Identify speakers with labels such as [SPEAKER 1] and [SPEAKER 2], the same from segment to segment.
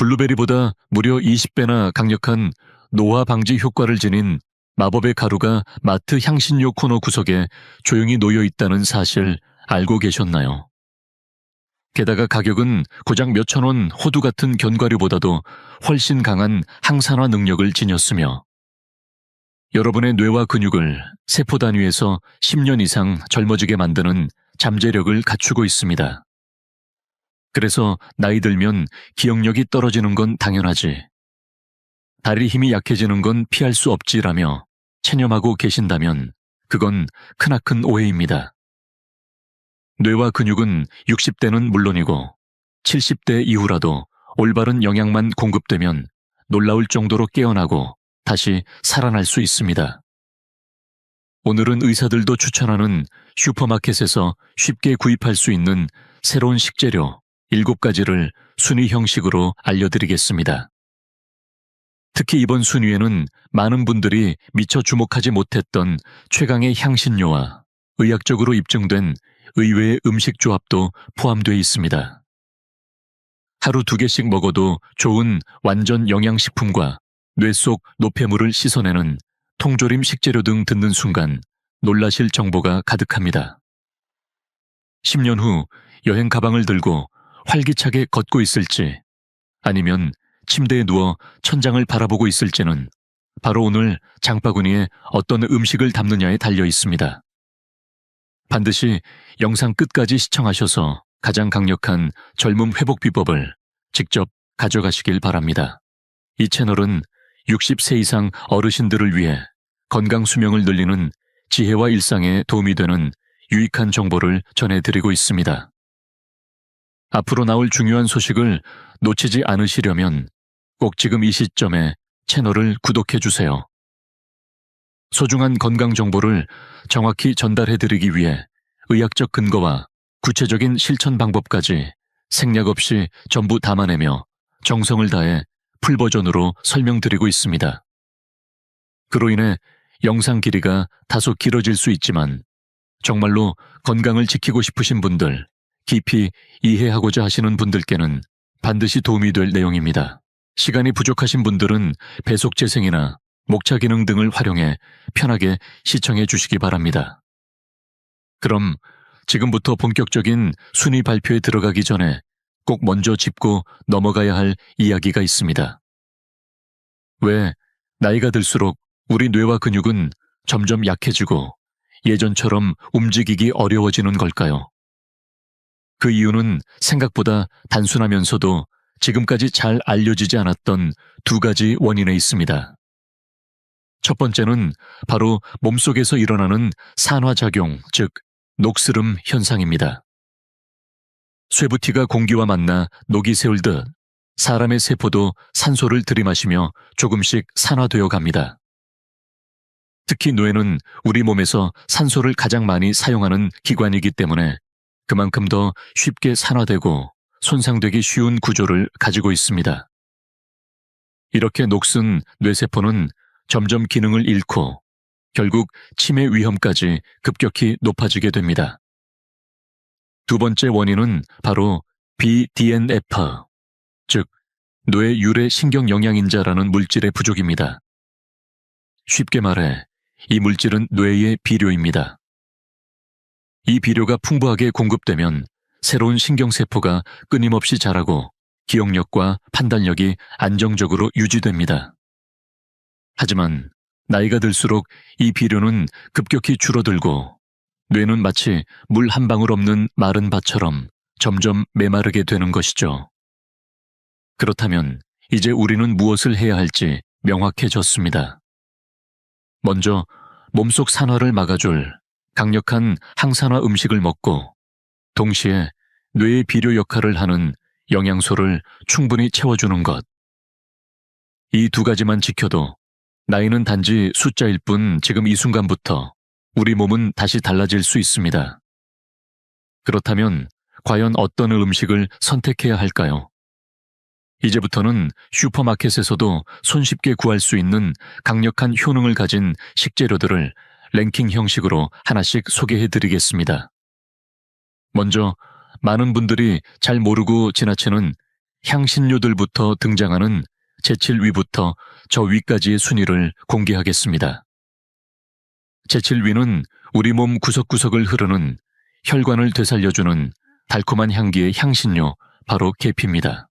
[SPEAKER 1] 블루베리보다 무려 20배나 강력한 노화 방지 효과를 지닌 마법의 가루가 마트 향신료 코너 구석에 조용히 놓여 있다는 사실 알고 계셨나요? 게다가 가격은 고작 몇천 원 호두 같은 견과류보다도 훨씬 강한 항산화 능력을 지녔으며 여러분의 뇌와 근육을 세포 단위에서 10년 이상 젊어지게 만드는 잠재력을 갖추고 있습니다. 그래서 나이 들면 기억력이 떨어지는 건 당연하지. 다리 힘이 약해지는 건 피할 수 없지라며 체념하고 계신다면 그건 크나큰 오해입니다. 뇌와 근육은 60대는 물론이고 70대 이후라도 올바른 영양만 공급되면 놀라울 정도로 깨어나고 다시 살아날 수 있습니다. 오늘은 의사들도 추천하는 슈퍼마켓에서 쉽게 구입할 수 있는 새로운 식재료 7가지를 순위 형식으로 알려드리겠습니다. 특히 이번 순위에는 많은 분들이 미처 주목하지 못했던 최강의 향신료와 의학적으로 입증된 의외의 음식 조합도 포함되어 있습니다. 하루 2개씩 먹어도 좋은 완전 영양식품과 뇌 속 노폐물을 씻어내는 통조림 식재료 등 듣는 순간 놀라실 정보가 가득합니다. 10년 후 여행 가방을 들고 활기차게 걷고 있을지 아니면 침대에 누워 천장을 바라보고 있을지는 바로 오늘 장바구니에 어떤 음식을 담느냐에 달려 있습니다. 반드시 영상 끝까지 시청하셔서 가장 강력한 젊음 회복 비법을 직접 가져가시길 바랍니다. 이 채널은 60세 이상 어르신들을 위해 건강 수명을 늘리는 지혜와 일상에 도움이 되는 유익한 정보를 전해드리고 있습니다. 앞으로 나올 중요한 소식을 놓치지 않으시려면 꼭 지금 이 시점에 채널을 구독해주세요. 소중한 건강 정보를 정확히 전달해드리기 위해 의학적 근거와 구체적인 실천 방법까지 생략 없이 전부 담아내며 정성을 다해 풀버전으로 설명드리고 있습니다. 그로 인해 영상 길이가 다소 길어질 수 있지만 정말로 건강을 지키고 싶으신 분들, 깊이 이해하고자 하시는 분들께는 반드시 도움이 될 내용입니다. 시간이 부족하신 분들은 배속 재생이나 목차 기능 등을 활용해 편하게 시청해 주시기 바랍니다. 그럼 지금부터 본격적인 순위 발표에 들어가기 전에 꼭 먼저 짚고 넘어가야 할 이야기가 있습니다. 왜 나이가 들수록 우리 뇌와 근육은 점점 약해지고 예전처럼 움직이기 어려워지는 걸까요? 그 이유는 생각보다 단순하면서도 지금까지 잘 알려지지 않았던 2가지 원인에 있습니다. 첫 번째는 바로 몸속에서 일어나는 산화작용, 즉 녹스름 현상입니다. 쇠부티가 공기와 만나 녹이 세울듯 사람의 세포도 산소를 들이마시며 조금씩 산화되어 갑니다. 특히 뇌는 우리 몸에서 산소를 가장 많이 사용하는 기관이기 때문에 그만큼 더 쉽게 산화되고 손상되기 쉬운 구조를 가지고 있습니다. 이렇게 녹슨 뇌세포는 점점 기능을 잃고 결국 치매 위험까지 급격히 높아지게 됩니다. 2번째 원인은 바로 BDNF, 즉 뇌 유래 신경 영양인자라는 물질의 부족입니다. 쉽게 말해 이 물질은 뇌의 비료입니다. 이 비료가 풍부하게 공급되면 새로운 신경세포가 끊임없이 자라고 기억력과 판단력이 안정적으로 유지됩니다. 하지만 나이가 들수록 이 비료는 급격히 줄어들고 뇌는 마치 물 한 방울 없는 마른 밭처럼 점점 메마르게 되는 것이죠. 그렇다면 이제 우리는 무엇을 해야 할지 명확해졌습니다. 먼저 몸속 산화를 막아줄 강력한 항산화 음식을 먹고 동시에 뇌의 비료 역할을 하는 영양소를 충분히 채워주는 것. 이 2가지만 지켜도 나이는 단지 숫자일 뿐 지금 이 순간부터 우리 몸은 다시 달라질 수 있습니다. 그렇다면 과연 어떤 음식을 선택해야 할까요? 이제부터는 슈퍼마켓에서도 손쉽게 구할 수 있는 강력한 효능을 가진 식재료들을 랭킹 형식으로 하나씩 소개해드리겠습니다. 먼저 많은 분들이 잘 모르고 지나치는 향신료들부터 등장하는 제칠 위부터 저 위까지의 순위를 공개하겠습니다. 제칠 위는 우리 몸 구석구석을 흐르는 혈관을 되살려주는 달콤한 향기의 향신료, 바로 계피입니다.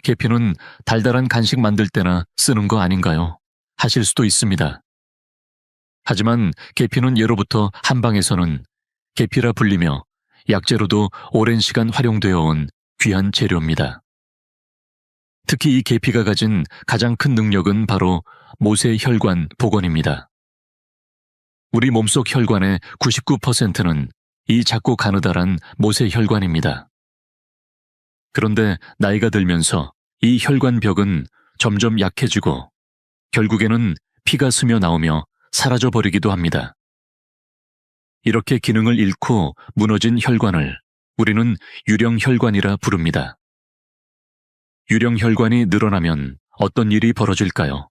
[SPEAKER 1] 계피는 달달한 간식 만들 때나 쓰는 거 아닌가요? 하실 수도 있습니다. 하지만 계피는 예로부터 한방에서는 계피라 불리며 약재로도 오랜 시간 활용되어 온 귀한 재료입니다. 특히 이 계피가 가진 가장 큰 능력은 바로 모세혈관 복원입니다. 우리 몸속 혈관의 99%는 이 작고 가느다란 모세혈관입니다. 그런데 나이가 들면서 이 혈관벽은 점점 약해지고 결국에는 피가 스며 나오며 사라져 버리기도 합니다. 이렇게 기능을 잃고 무너진 혈관을 우리는 유령혈관이라 부릅니다. 유령혈관이 늘어나면 어떤 일이 벌어질까요?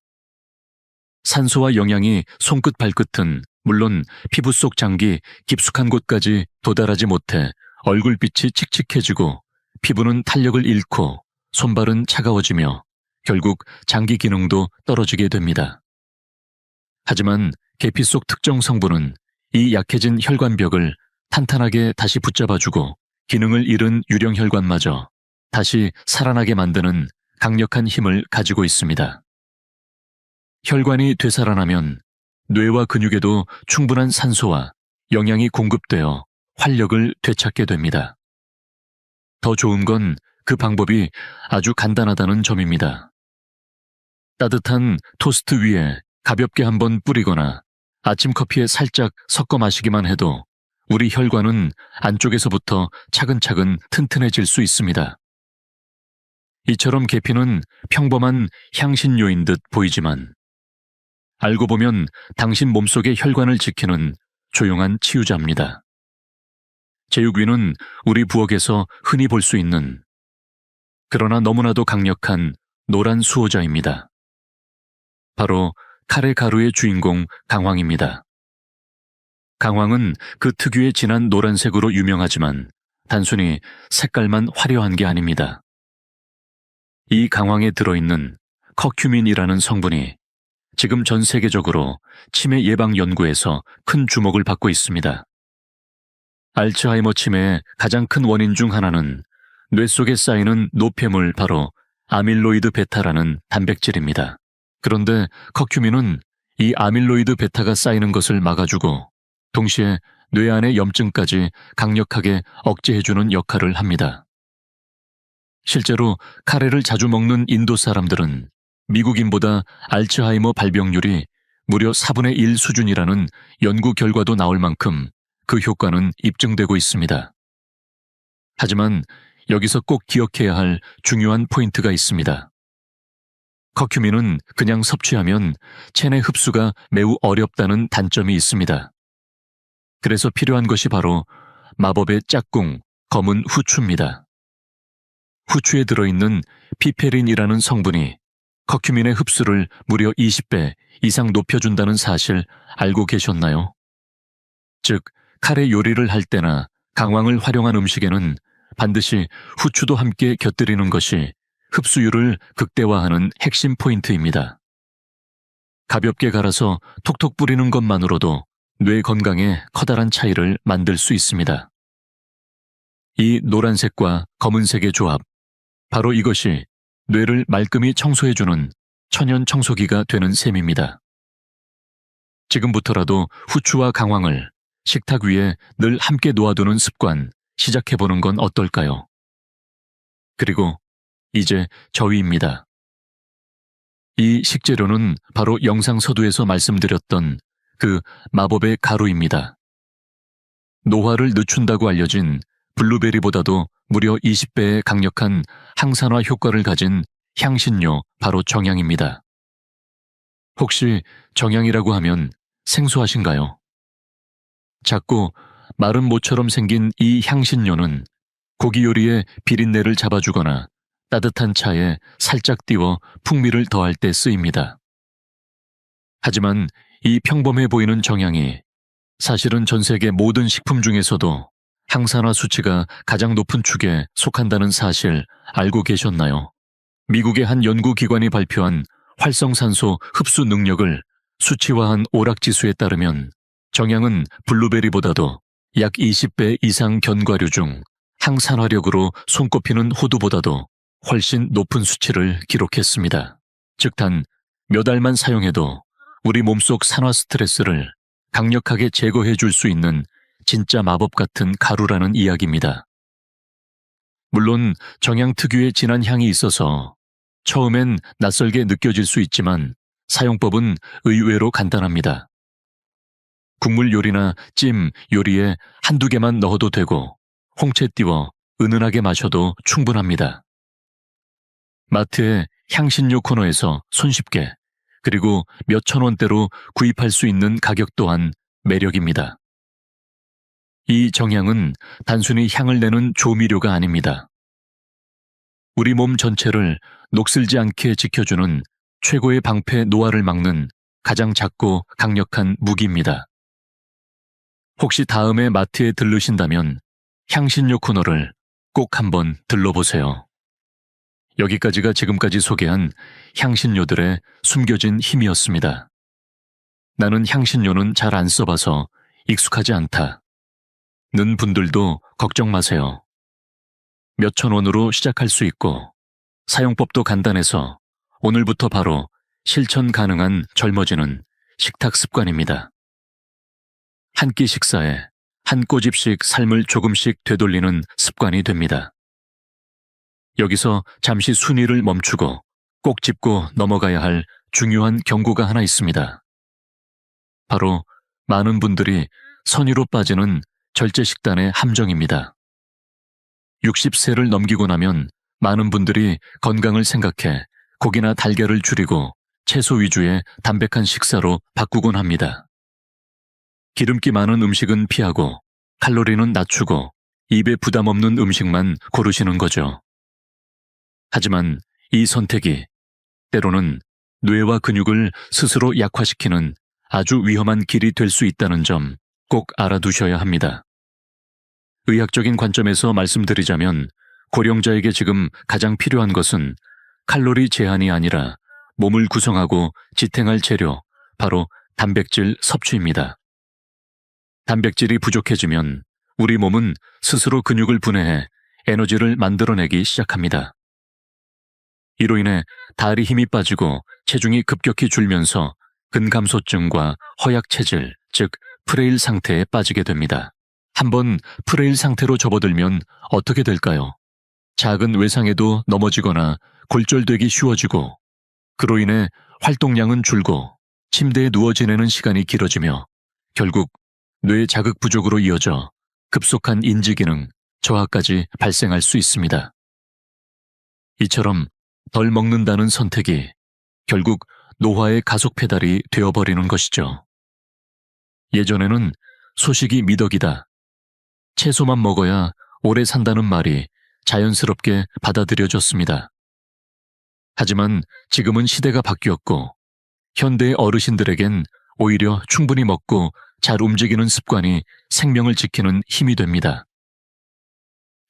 [SPEAKER 1] 산소와 영양이 손끝 발끝은 물론 피부 속 장기 깊숙한 곳까지 도달하지 못해 얼굴빛이 칙칙해지고 피부는 탄력을 잃고 손발은 차가워지며 결국 장기 기능도 떨어지게 됩니다. 하지만 계피 속 특정 성분은 이 약해진 혈관벽을 탄탄하게 다시 붙잡아주고 기능을 잃은 유령혈관마저 다시 살아나게 만드는 강력한 힘을 가지고 있습니다. 혈관이 되살아나면 뇌와 근육에도 충분한 산소와 영양이 공급되어 활력을 되찾게 됩니다. 더 좋은 건 그 방법이 아주 간단하다는 점입니다. 따뜻한 토스트 위에 가볍게 한번 뿌리거나 아침 커피에 살짝 섞어 마시기만 해도 우리 혈관은 안쪽에서부터 차근차근 튼튼해질 수 있습니다. 이처럼 계피는 평범한 향신료인 듯 보이지만 알고 보면 당신 몸속의 혈관을 지키는 조용한 치유자입니다. 제육위는 우리 부엌에서 흔히 볼 수 있는 그러나 너무나도 강력한 노란 수호자입니다. 바로 카레 가루의 주인공 강황입니다. 강황은 그 특유의 진한 노란색으로 유명하지만 단순히 색깔만 화려한 게 아닙니다. 이 강황에 들어있는 커큐민이라는 성분이 지금 전 세계적으로 치매 예방 연구에서 큰 주목을 받고 있습니다. 알츠하이머 치매의 가장 큰 원인 중 하나는 뇌 속에 쌓이는 노폐물, 바로 아밀로이드 베타라는 단백질입니다. 그런데 커큐민은 이 아밀로이드 베타가 쌓이는 것을 막아주고 동시에 뇌 안의 염증까지 강력하게 억제해주는 역할을 합니다. 실제로 카레를 자주 먹는 인도 사람들은 미국인보다 알츠하이머 발병률이 무려 4분의 1 수준이라는 연구 결과도 나올 만큼 그 효과는 입증되고 있습니다. 하지만 여기서 꼭 기억해야 할 중요한 포인트가 있습니다. 커큐민은 그냥 섭취하면 체내 흡수가 매우 어렵다는 단점이 있습니다. 그래서 필요한 것이 바로 마법의 짝꿍, 검은 후추입니다. 후추에 들어있는 피페린이라는 성분이 커큐민의 흡수를 무려 20배 이상 높여준다는 사실 알고 계셨나요? 즉, 카레 요리를 할 때나 강황을 활용한 음식에는 반드시 후추도 함께 곁들이는 것이 흡수율을 극대화하는 핵심 포인트입니다. 가볍게 갈아서 톡톡 뿌리는 것만으로도 뇌 건강에 커다란 차이를 만들 수 있습니다. 이 노란색과 검은색의 조합, 바로 이것이 뇌를 말끔히 청소해주는 천연 청소기가 되는 셈입니다. 지금부터라도 후추와 강황을 식탁 위에 늘 함께 놓아두는 습관 시작해보는 건 어떨까요? 그리고 이제 저위입니다. 이 식재료는 바로 영상 서두에서 말씀드렸던 그 마법의 가루입니다. 노화를 늦춘다고 알려진 블루베리보다도 무려 20배의 강력한 항산화 효과를 가진 향신료, 바로 정향입니다. 혹시 정향이라고 하면 생소하신가요? 작고 마른 모처럼 생긴 이 향신료는 고기 요리의 비린내를 잡아주거나 따뜻한 차에 살짝 띄워 풍미를 더할 때 쓰입니다. 하지만 이 평범해 보이는 정향이 사실은 전 세계 모든 식품 중에서도 항산화 수치가 가장 높은 축에 속한다는 사실 알고 계셨나요? 미국의 한 연구기관이 발표한 활성산소 흡수 능력을 수치화한 오락지수에 따르면 정양은 블루베리보다도 약 20배 이상 견과류 중 항산화력으로 손꼽히는 호두보다도 훨씬 높은 수치를 기록했습니다. 즉 단 몇 알만 사용해도 우리 몸속 산화 스트레스를 강력하게 제거해 줄 수 있는 진짜 마법 같은 가루라는 이야기입니다. 물론 정양 특유의 진한 향이 있어서 처음엔 낯설게 느껴질 수 있지만 사용법은 의외로 간단합니다. 국물 요리나 찜 요리에 한두 개만 넣어도 되고 홍채 띄워 은은하게 마셔도 충분합니다. 마트의 향신료 코너에서 손쉽게 그리고 몇천 원대로 구입할 수 있는 가격 또한 매력입니다. 이 정향은 단순히 향을 내는 조미료가 아닙니다. 우리 몸 전체를 녹슬지 않게 지켜주는 최고의 방패 노화를 막는 가장 작고 강력한 무기입니다. 혹시 다음에 마트에 들르신다면 향신료 코너를 꼭 한번 들러보세요. 여기까지가 지금까지 소개한 향신료들의 숨겨진 힘이었습니다. 나는 향신료는 잘 안 써봐서 익숙하지 않다. 는 분들도 걱정 마세요. 몇천 원으로 시작할 수 있고 사용법도 간단해서 오늘부터 바로 실천 가능한 젊어지는 식탁 습관입니다. 한 끼 식사에 한 꼬집씩 삶을 조금씩 되돌리는 습관이 됩니다. 여기서 잠시 순위를 멈추고 꼭 짚고 넘어가야 할 중요한 경고가 하나 있습니다. 바로 많은 분들이 선의로 빠지는 절제식단의 함정입니다. 60세를 넘기고 나면 많은 분들이 건강을 생각해 고기나 달걀을 줄이고 채소 위주의 담백한 식사로 바꾸곤 합니다. 기름기 많은 음식은 피하고 칼로리는 낮추고 입에 부담 없는 음식만 고르시는 거죠. 하지만 이 선택이 때로는 뇌와 근육을 스스로 약화시키는 아주 위험한 길이 될 수 있다는 점 꼭 알아두셔야 합니다. 의학적인 관점에서 말씀드리자면 고령자에게 지금 가장 필요한 것은 칼로리 제한이 아니라 몸을 구성하고 지탱할 재료, 바로 단백질 섭취입니다. 단백질이 부족해지면 우리 몸은 스스로 근육을 분해해 에너지를 만들어내기 시작합니다. 이로 인해 다리 힘이 빠지고 체중이 급격히 줄면서 근감소증과 허약체질, 즉 프레일 상태에 빠지게 됩니다. 한번 프레일 상태로 접어들면 어떻게 될까요? 작은 외상에도 넘어지거나 골절되기 쉬워지고 그로 인해 활동량은 줄고 침대에 누워 지내는 시간이 길어지며 결국 뇌 자극 부족으로 이어져 급속한 인지기능 저하까지 발생할 수 있습니다. 이처럼 덜 먹는다는 선택이 결국 노화의 가속 페달이 되어버리는 것이죠. 예전에는 소식이 미덕이다. 채소만 먹어야 오래 산다는 말이 자연스럽게 받아들여졌습니다. 하지만 지금은 시대가 바뀌었고 현대의 어르신들에겐 오히려 충분히 먹고 잘 움직이는 습관이 생명을 지키는 힘이 됩니다.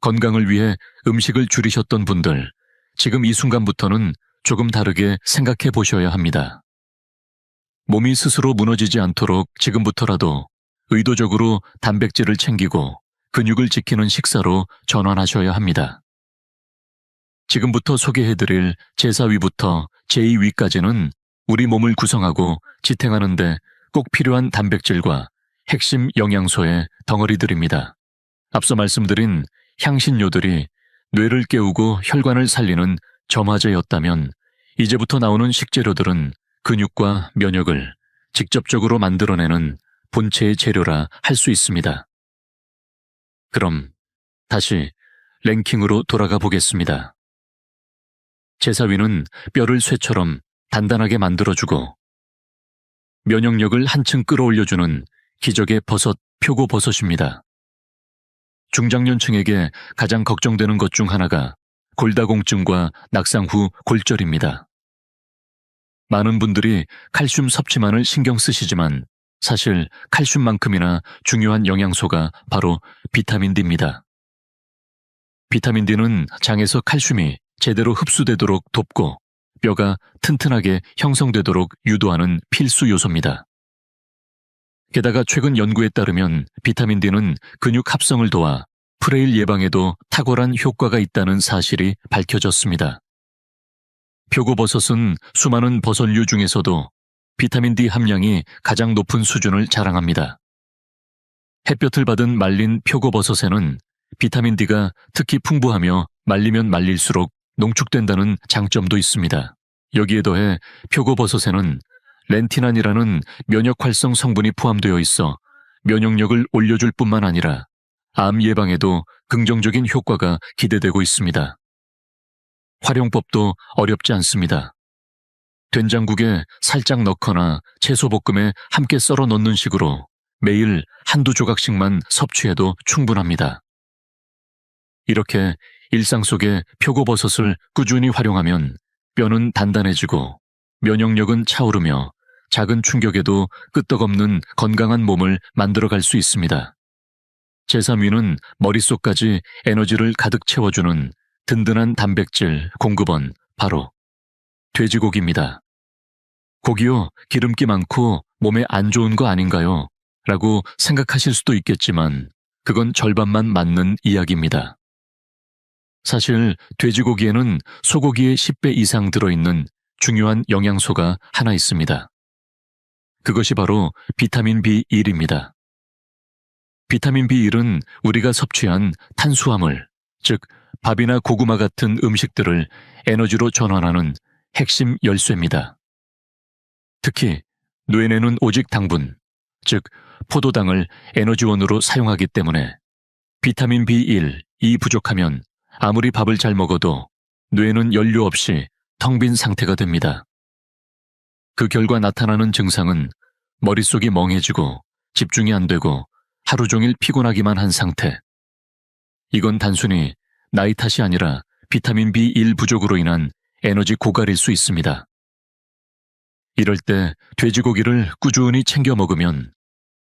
[SPEAKER 1] 건강을 위해 음식을 줄이셨던 분들, 지금 이 순간부터는 조금 다르게 생각해 보셔야 합니다. 몸이 스스로 무너지지 않도록 지금부터라도 의도적으로 단백질을 챙기고 근육을 지키는 식사로 전환하셔야 합니다. 지금부터 소개해드릴 제4위부터 제2위까지는 우리 몸을 구성하고 지탱하는 데 꼭 필요한 단백질과 핵심 영양소의 덩어리들입니다. 앞서 말씀드린 향신료들이 뇌를 깨우고 혈관을 살리는 점화제였다면 이제부터 나오는 식재료들은 근육과 면역을 직접적으로 만들어내는 본체의 재료라 할 수 있습니다. 그럼 다시 랭킹으로 돌아가 보겠습니다. 제4위는 뼈를 쇠처럼 단단하게 만들어주고 면역력을 한층 끌어올려주는 기적의 버섯 표고버섯입니다. 중장년층에게 가장 걱정되는 것 중 하나가 골다공증과 낙상 후 골절입니다. 많은 분들이 칼슘 섭취만을 신경 쓰시지만 사실 칼슘만큼이나 중요한 영양소가 바로 비타민 D입니다. 비타민 D는 장에서 칼슘이 제대로 흡수되도록 돕고 뼈가 튼튼하게 형성되도록 유도하는 필수 요소입니다. 게다가 최근 연구에 따르면 비타민 D는 근육 합성을 도와 프레일 예방에도 탁월한 효과가 있다는 사실이 밝혀졌습니다. 표고버섯은 수많은 버섯류 중에서도 비타민 D 함량이 가장 높은 수준을 자랑합니다. 햇볕을 받은 말린 표고버섯에는 비타민 D가 특히 풍부하며 말리면 말릴수록 농축된다는 장점도 있습니다. 여기에 더해 표고버섯에는 렌티난이라는 면역 활성 성분이 포함되어 있어 면역력을 올려줄 뿐만 아니라 암 예방에도 긍정적인 효과가 기대되고 있습니다. 활용법도 어렵지 않습니다. 된장국에 살짝 넣거나 채소볶음에 함께 썰어 넣는 식으로 매일 한두 조각씩만 섭취해도 충분합니다. 이렇게 일상 속에 표고버섯을 꾸준히 활용하면 뼈는 단단해지고 면역력은 차오르며 작은 충격에도 끄떡없는 건강한 몸을 만들어갈 수 있습니다. 제3위는 머릿속까지 에너지를 가득 채워주는 든든한 단백질 공급원 바로 돼지고기입니다. 고기요, 기름기 많고 몸에 안 좋은 거 아닌가요? 라고 생각하실 수도 있겠지만 그건 절반만 맞는 이야기입니다. 사실 돼지고기에는 소고기의 10배 이상 들어있는 중요한 영양소가 하나 있습니다. 그것이 바로 비타민 B1입니다. 비타민 B1은 우리가 섭취한 탄수화물, 즉 밥이나 고구마 같은 음식들을 에너지로 전환하는 핵심 열쇠입니다. 특히 뇌내는 오직 당분, 즉 포도당을 에너지원으로 사용하기 때문에 비타민 B1, 2 부족하면 아무리 밥을 잘 먹어도 뇌는 연료 없이 텅 빈 상태가 됩니다. 그 결과 나타나는 증상은 머릿속이 멍해지고 집중이 안 되고 하루 종일 피곤하기만 한 상태. 이건 단순히 나이 탓이 아니라 비타민 B1 부족으로 인한 에너지 고갈일 수 있습니다. 이럴 때 돼지고기를 꾸준히 챙겨 먹으면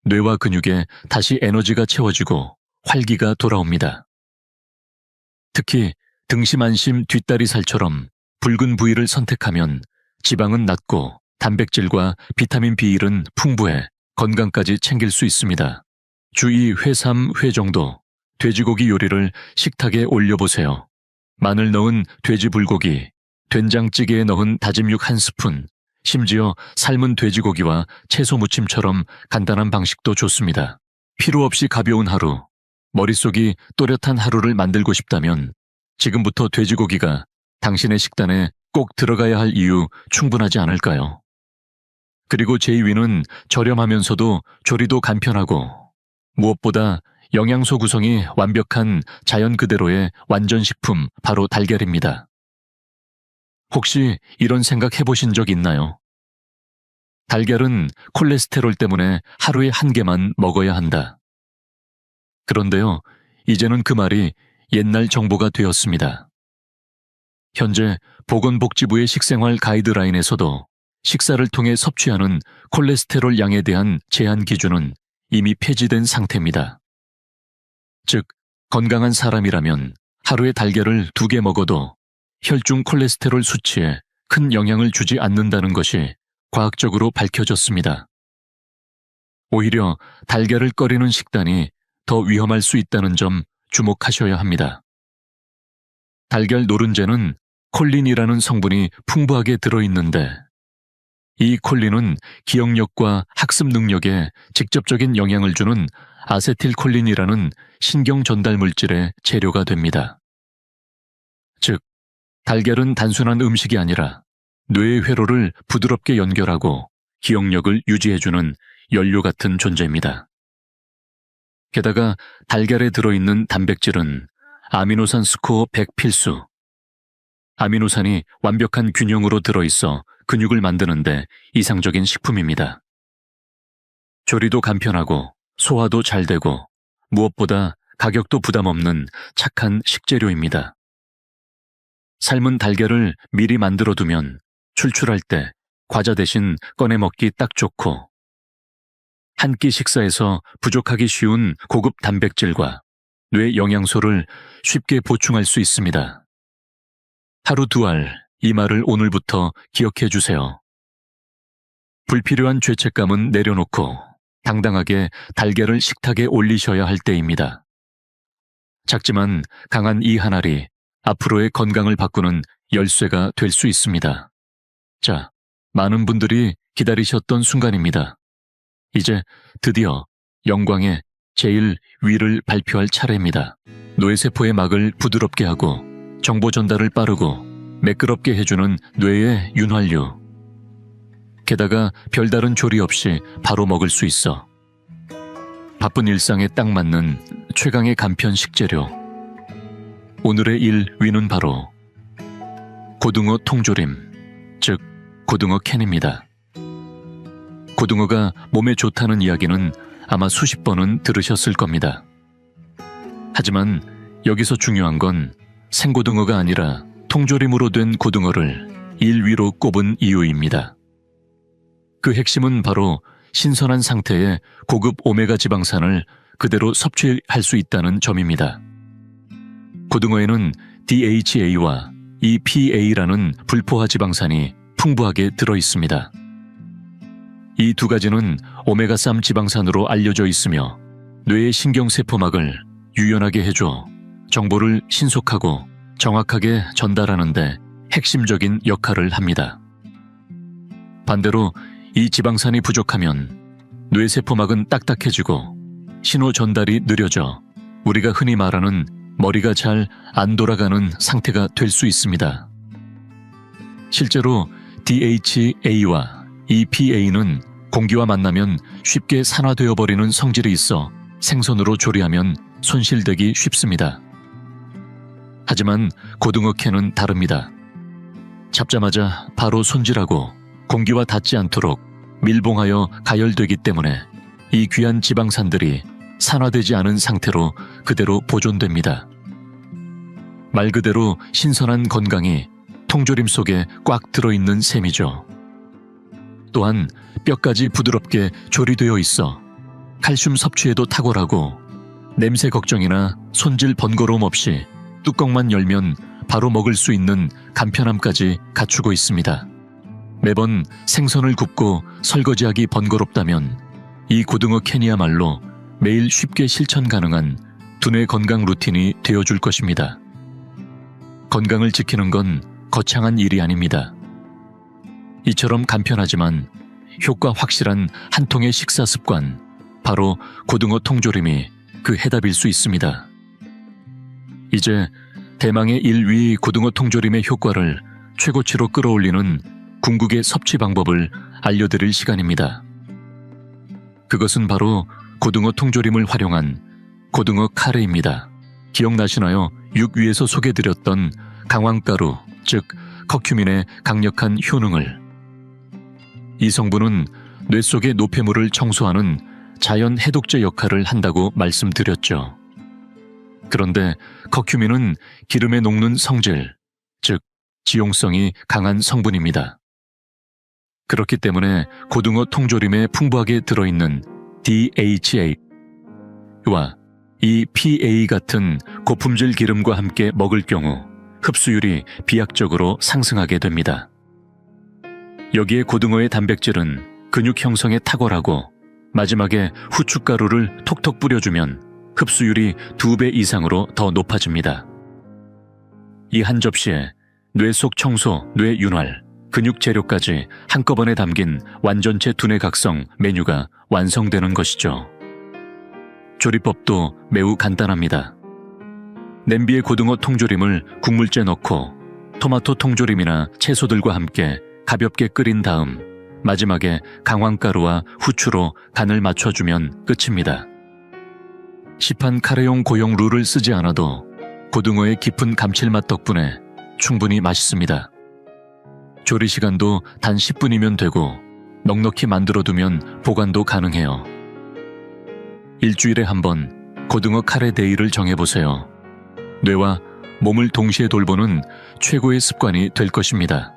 [SPEAKER 1] 뇌와 근육에 다시 에너지가 채워지고 활기가 돌아옵니다. 특히 등심, 안심, 뒷다리살처럼 붉은 부위를 선택하면 지방은 낮고 단백질과 비타민 B1은 풍부해 건강까지 챙길 수 있습니다. 주 2회, 3회 정도 돼지고기 요리를 식탁에 올려보세요. 마늘 넣은 돼지 불고기, 된장찌개에 넣은 다진 육 1스푼, 심지어 삶은 돼지고기와 채소 무침처럼 간단한 방식도 좋습니다. 피로 없이 가벼운 하루, 머릿속이 또렷한 하루를 만들고 싶다면 지금부터 돼지고기가 당신의 식단에 꼭 들어가야 할 이유 충분하지 않을까요? 그리고 제2위는 저렴하면서도 조리도 간편하고 무엇보다 영양소 구성이 완벽한 자연 그대로의 완전식품 바로 달걀입니다. 혹시 이런 생각 해보신 적 있나요? 달걀은 콜레스테롤 때문에 하루에 한 개만 먹어야 한다. 그런데요, 이제는 그 말이 옛날 정보가 되었습니다. 현재 보건복지부의 식생활 가이드라인에서도 식사를 통해 섭취하는 콜레스테롤 양에 대한 제한 기준은 이미 폐지된 상태입니다. 즉, 건강한 사람이라면 하루에 달걀을 2개 먹어도 혈중 콜레스테롤 수치에 큰 영향을 주지 않는다는 것이 과학적으로 밝혀졌습니다. 오히려 달걀을 꺼리는 식단이 더 위험할 수 있다는 점 주목하셔야 합니다. 달걀 노른자는 콜린이라는 성분이 풍부하게 들어있는데 이 콜린은 기억력과 학습 능력에 직접적인 영향을 주는 아세틸콜린이라는 신경 전달 물질의 재료가 됩니다. 즉, 달걀은 단순한 음식이 아니라 뇌의 회로를 부드럽게 연결하고 기억력을 유지해주는 연료 같은 존재입니다. 게다가 달걀에 들어있는 단백질은 아미노산 스코어 100 필수. 아미노산이 완벽한 균형으로 들어있어 근육을 만드는데 이상적인 식품입니다. 조리도 간편하고 소화도 잘 되고 무엇보다 가격도 부담 없는 착한 식재료입니다. 삶은 달걀을 미리 만들어두면 출출할 때 과자 대신 꺼내 먹기 딱 좋고 한 끼 식사에서 부족하기 쉬운 고급 단백질과 뇌 영양소를 쉽게 보충할 수 있습니다. 하루 2알, 이 말을 오늘부터 기억해 주세요. 불필요한 죄책감은 내려놓고 당당하게 달걀을 식탁에 올리셔야 할 때입니다. 작지만 강한 이 한 알이 앞으로의 건강을 바꾸는 열쇠가 될 수 있습니다. 자, 많은 분들이 기다리셨던 순간입니다. 이제 드디어 영광의 제일 위를 발표할 차례입니다. 뇌세포의 막을 부드럽게 하고 정보 전달을 빠르고 매끄럽게 해주는 뇌의 윤활유. 게다가 별다른 조리 없이 바로 먹을 수 있어. 바쁜 일상에 딱 맞는 최강의 간편 식재료. 오늘의 1위는 바로 고등어 통조림, 즉 고등어 캔입니다. 고등어가 몸에 좋다는 이야기는 아마 수십 번은 들으셨을 겁니다. 하지만 여기서 중요한 건 생고등어가 아니라 통조림으로 된 고등어를 1위로 꼽은 이유입니다. 그 핵심은 바로 신선한 상태의 고급 오메가 지방산을 그대로 섭취할 수 있다는 점입니다. 고등어에는 DHA와 EPA라는 불포화 지방산이 풍부하게 들어있습니다. 이 두 가지는 오메가3 지방산으로 알려져 있으며 뇌의 신경세포막을 유연하게 해줘 정보를 신속하고 정확하게 전달하는 데 핵심적인 역할을 합니다. 반대로 이 지방산이 부족하면 뇌세포막은 딱딱해지고 신호 전달이 느려져 우리가 흔히 말하는 머리가 잘 안 돌아가는 상태가 될 수 있습니다. 실제로 DHA와 EPA는 공기와 만나면 쉽게 산화되어 버리는 성질이 있어 생선으로 조리하면 손실되기 쉽습니다. 하지만 고등어 캔은 다릅니다. 잡자마자 바로 손질하고 공기와 닿지 않도록 밀봉하여 가열되기 때문에 이 귀한 지방산들이 산화되지 않은 상태로 그대로 보존됩니다. 말 그대로 신선한 건강이 통조림 속에 꽉 들어있는 셈이죠. 또한 뼈까지 부드럽게 조리되어 있어 칼슘 섭취에도 탁월하고 냄새 걱정이나 손질 번거로움 없이 뚜껑만 열면 바로 먹을 수 있는 간편함까지 갖추고 있습니다. 매번 생선을 굽고 설거지하기 번거롭다면 이 고등어 캔이야말로 매일 쉽게 실천 가능한 두뇌 건강 루틴이 되어줄 것입니다. 건강을 지키는 건 거창한 일이 아닙니다. 이처럼 간편하지만 효과 확실한 한 통의 식사 습관, 바로 고등어 통조림이 그 해답일 수 있습니다. 이제 대망의 1위 고등어 통조림의 효과를 최고치로 끌어올리는 궁극의 섭취 방법을 알려드릴 시간입니다. 그것은 바로 고등어 통조림을 활용한 고등어 카레입니다. 기억나시나요? 6위에서 소개드렸던 강황가루, 즉 커큐민의 강력한 효능을. 이 성분은 뇌 속의 노폐물을 청소하는 자연 해독제 역할을 한다고 말씀드렸죠. 그런데 커큐민은 기름에 녹는 성질, 즉 지용성이 강한 성분입니다. 그렇기 때문에 고등어 통조림에 풍부하게 들어있는 DHA와 EPA 같은 고품질 기름과 함께 먹을 경우 흡수율이 비약적으로 상승하게 됩니다. 여기에 고등어의 단백질은 근육 형성에 탁월하고 마지막에 후춧가루를 톡톡 뿌려주면 흡수율이 2배 이상으로 더 높아집니다. 이 한 접시에 뇌 속 청소, 뇌 윤활, 근육 재료까지 한꺼번에 담긴 완전체 두뇌 각성 메뉴가 완성되는 것이죠. 조리법도 매우 간단합니다. 냄비에 고등어 통조림을 국물째 넣고 토마토 통조림이나 채소들과 함께 가볍게 끓인 다음 마지막에 강황가루와 후추로 간을 맞춰주면 끝입니다. 시판 카레용 고용 룰을 쓰지 않아도 고등어의 깊은 감칠맛 덕분에 충분히 맛있습니다. 조리 시간도 단 10분이면 되고 넉넉히 만들어두면 보관도 가능해요. 일주일에 한 번 고등어 카레 데이를 정해보세요. 뇌와 몸을 동시에 돌보는 최고의 습관이 될 것입니다.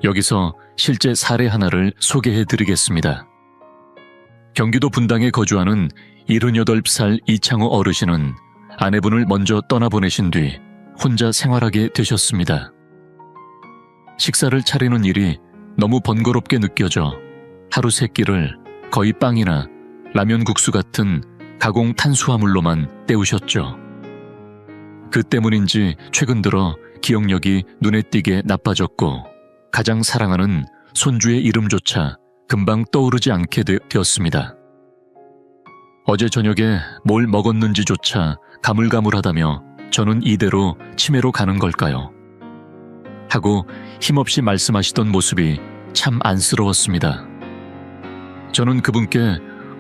[SPEAKER 1] 여기서 실제 사례 하나를 소개해드리겠습니다. 경기도 분당에 거주하는 78살 이창호 어르신은 아내분을 먼저 떠나보내신 뒤 혼자 생활하게 되셨습니다. 식사를 차리는 일이 너무 번거롭게 느껴져 하루 세 끼를 거의 빵이나 라면 국수 같은 가공 탄수화물로만 때우셨죠. 그 때문인지 최근 들어 기억력이 눈에 띄게 나빠졌고 가장 사랑하는 손주의 이름조차 금방 떠오르지 않게 되었습니다. 어제 저녁에 뭘 먹었는지조차 가물가물하다며 저는 이대로 치매로 가는 걸까요? 하고 힘없이 말씀하시던 모습이 참 안쓰러웠습니다. 저는 그분께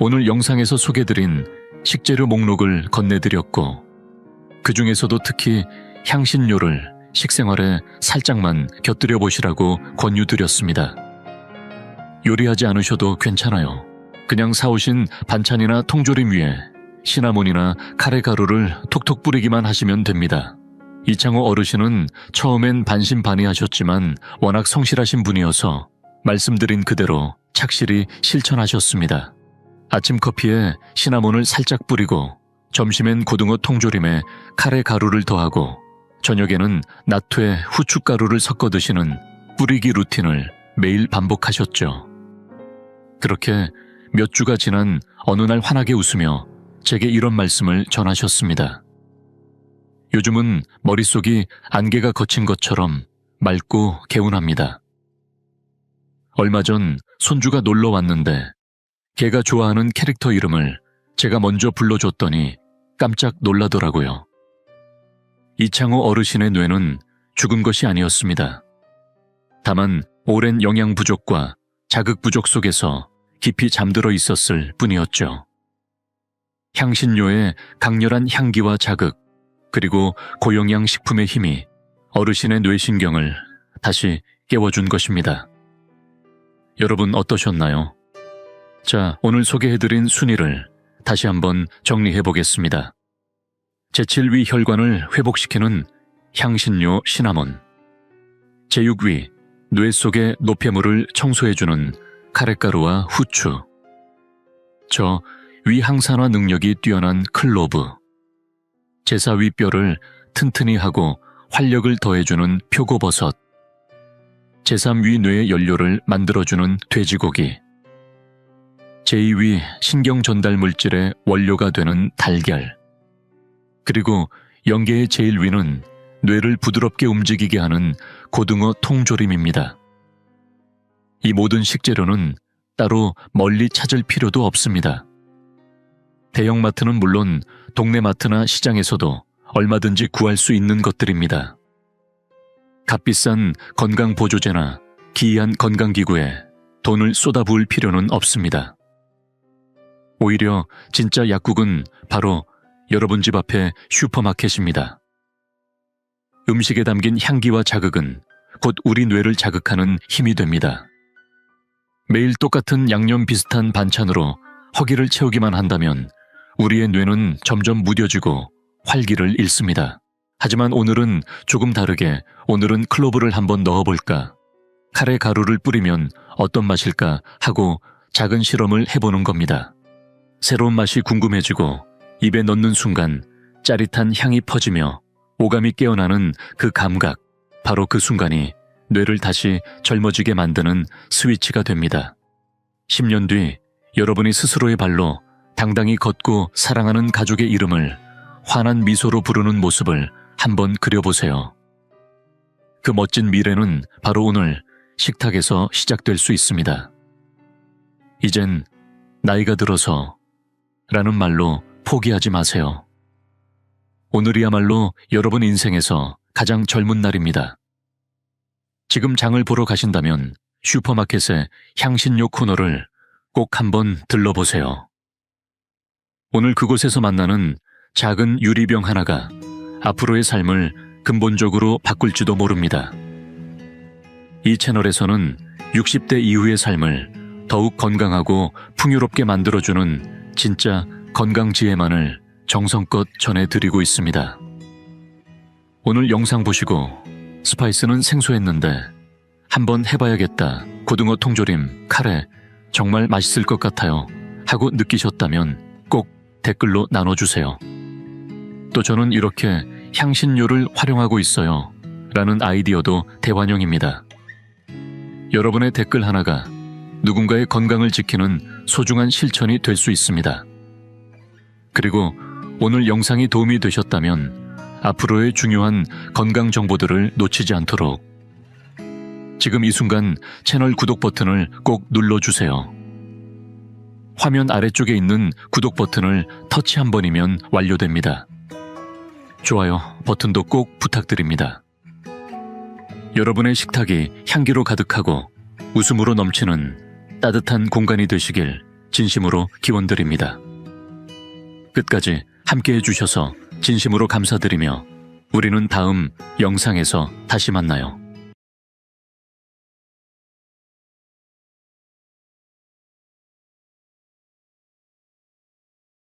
[SPEAKER 1] 오늘 영상에서 소개드린 식재료 목록을 건네드렸고 그 중에서도 특히 향신료를 식생활에 살짝만 곁들여 보시라고 권유드렸습니다. 요리하지 않으셔도 괜찮아요. 그냥 사오신 반찬이나 통조림 위에 시나몬이나 카레 가루를 톡톡 뿌리기만 하시면 됩니다. 이창호 어르신은 처음엔 반신반의하셨지만 워낙 성실하신 분이어서 말씀드린 그대로 착실히 실천하셨습니다. 아침 커피에 시나몬을 살짝 뿌리고 점심엔 고등어 통조림에 카레 가루를 더하고 저녁에는 나토에 후춧가루를 섞어 드시는 뿌리기 루틴을 매일 반복하셨죠. 그렇게 몇 주가 지난 어느 날 환하게 웃으며 제게 이런 말씀을 전하셨습니다. 요즘은 머릿속이 안개가 걷힌 것처럼 맑고 개운합니다. 얼마 전 손주가 놀러 왔는데 걔가 좋아하는 캐릭터 이름을 제가 먼저 불러줬더니 깜짝 놀라더라고요. 이창호 어르신의 뇌는 죽은 것이 아니었습니다. 다만 오랜 영양 부족과 자극 부족 속에서 깊이 잠들어 있었을 뿐이었죠. 향신료의 강렬한 향기와 자극, 그리고 고영양 식품의 힘이 어르신의 뇌신경을 다시 깨워준 것입니다. 여러분 어떠셨나요? 자, 오늘 소개해드린 순위를 다시 한번 정리해보겠습니다. 제7위 혈관을 회복시키는 향신료 시나몬, 제6위 뇌 속의 노폐물을 청소해주는 카레가루와 후추, 저 위항산화 능력이 뛰어난 클로브, 제4위 뼈를 튼튼히 하고 활력을 더해주는 표고버섯, 제3위 뇌의 연료를 만들어주는 돼지고기, 제2위 신경 전달 물질의 원료가 되는 달걀, 그리고 영계의 제일 위는 뇌를 부드럽게 움직이게 하는 고등어 통조림입니다. 이 모든 식재료는 따로 멀리 찾을 필요도 없습니다. 대형마트는 물론 동네 마트나 시장에서도 얼마든지 구할 수 있는 것들입니다. 값비싼 건강보조제나 기이한 건강기구에 돈을 쏟아부을 필요는 없습니다. 오히려 진짜 약국은 바로 여러분 집 앞에 슈퍼마켓입니다. 음식에 담긴 향기와 자극은 곧 우리 뇌를 자극하는 힘이 됩니다. 매일 똑같은 양념 비슷한 반찬으로 허기를 채우기만 한다면 우리의 뇌는 점점 무뎌지고 활기를 잃습니다. 하지만 오늘은 조금 다르게 오늘은 클로브를 한번 넣어볼까? 카레 가루를 뿌리면 어떤 맛일까? 하고 작은 실험을 해보는 겁니다. 새로운 맛이 궁금해지고 입에 넣는 순간 짜릿한 향이 퍼지며 오감이 깨어나는 그 감각, 바로 그 순간이 뇌를 다시 젊어지게 만드는 스위치가 됩니다. 10년 뒤 여러분이 스스로의 발로 당당히 걷고 사랑하는 가족의 이름을 환한 미소로 부르는 모습을 한번 그려보세요. 그 멋진 미래는 바로 오늘 식탁에서 시작될 수 있습니다. 이젠 나이가 들어서 라는 말로 포기하지 마세요. 오늘이야말로 여러분 인생에서 가장 젊은 날입니다. 지금 장을 보러 가신다면 슈퍼마켓의 향신료 코너를 꼭 한번 들러보세요. 오늘 그곳에서 만나는 작은 유리병 하나가 앞으로의 삶을 근본적으로 바꿀지도 모릅니다. 이 채널에서는 60대 이후의 삶을 더욱 건강하고 풍요롭게 만들어주는 진짜 건강지혜만을 정성껏 전해드리고 있습니다. 오늘 영상 보시고 스파이스는 생소했는데 한번 해봐야겠다, 고등어 통조림, 카레 정말 맛있을 것 같아요 하고 느끼셨다면 꼭 댓글로 나눠주세요. 또 저는 이렇게 향신료를 활용하고 있어요 라는 아이디어도 대환영입니다. 여러분의 댓글 하나가 누군가의 건강을 지키는 소중한 실천이 될 수 있습니다. 그리고 오늘 영상이 도움이 되셨다면 앞으로의 중요한 건강 정보들을 놓치지 않도록 지금 이 순간 채널 구독 버튼을 꼭 눌러주세요. 화면 아래쪽에 있는 구독 버튼을 터치 한 번이면 완료됩니다. 좋아요 버튼도 꼭 부탁드립니다. 여러분의 식탁이 향기로 가득하고 웃음으로 넘치는 따뜻한 공간이 되시길 진심으로 기원드립니다. 끝까지 함께해 주셔서 진심으로 감사드리며 우리는 다음 영상에서 다시 만나요.